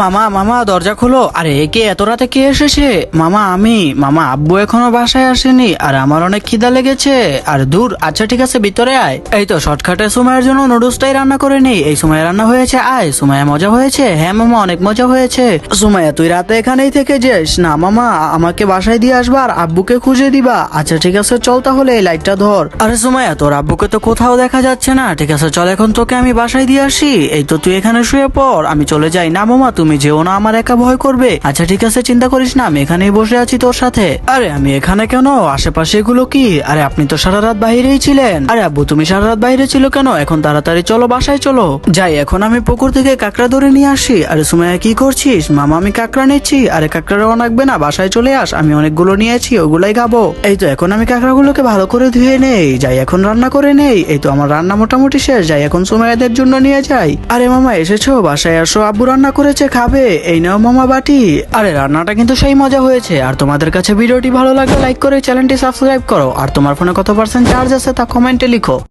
মামা মামা দরজা খোলো। আরে কে এত রাতে কে এসেছে? মামা আমি। মামা আব্বু এখনো বাসায় আসেনি আর আমার অনেক খিদা লেগেছে। আর দূর, আচ্ছা ঠিক আছে ভিতরে আয়। এই তো শর্টকাটে সুমাইয়ের জন্য নুডলসটাই রান্না করে নেই। এই সময় রান্না হয়েছে, আয়। সুমাইয়া মজা হয়েছে? হ্যাঁ মামা অনেক মজা হয়েছে। সুমাইয়া তুই রাতে এখানেই থেকে যাস না মামা, আমাকে বাসায় দিয়ে আসবা আর আব্বুকে খুঁজে দিবা। আচ্ছা ঠিক আছে চল তাহলে, এই লাইটটা ধর। আরে সুমাইয়া তোর আব্বুকে তো কোথাও দেখা যাচ্ছে না। ঠিক আছে চল এখন তোকে আমি বাসায় দিয়ে আসি। এই তো তুই এখানে শুয়ে পড়, আমি চলে যাই। না মামা তুমি যেও না, আমার একা ভয় করবে। আচ্ছা ঠিক আছে চিন্তা করিস না, আমি এখানেই বসে আছি তোর সাথে। আরে আমি এখানে কেন? আশেপাশে এগুলো কি? আরে আপনি তো সারা রাত বাইরেই ছিলেন। আরে আব্বু তুমি সারা রাত বাইরে ছিল কেন? এখন তাড়াতাড়ি চলো বাসায় চলো। যাই এখন আমি পুকুর থেকে কাঁকড়া ধরে নিয়ে আসি। আরে সুমাইয়া কি করছিস? মামা আমি কাঁকড়া নিচ্ছি। আরে কাঁকড়াও লাগবে না, বাসায় চলে আস, আমি অনেকগুলো নিয়েছি, ওগুলাই খাবো। এই তো এখন আমি কাঁকড়াগুলোকে ভালো করে ধুয়ে নেই, যাই এখন রান্না করে নেই। এই তো আমার রান্না মোটামুটি শেষ, যাই এখন সুমাইয়াদের জন্য নিয়ে যাই। আরে মামা এসেছো? বাসায় আসো, আব্বু রান্না করেছে, খাবে। এই নাও মামা বাটি। আরে রান্নাটা কিন্তু সেই মজা হয়েছে। আর তোমাদের কাছে ভিডিওটি ভালো লাগলে লাইক করে চ্যানেলটি সাবস্ক্রাইব করো। আর তোমার ফোনে কত পার্সেন্ট চার্জ আছে তা কমেন্টে লিখো।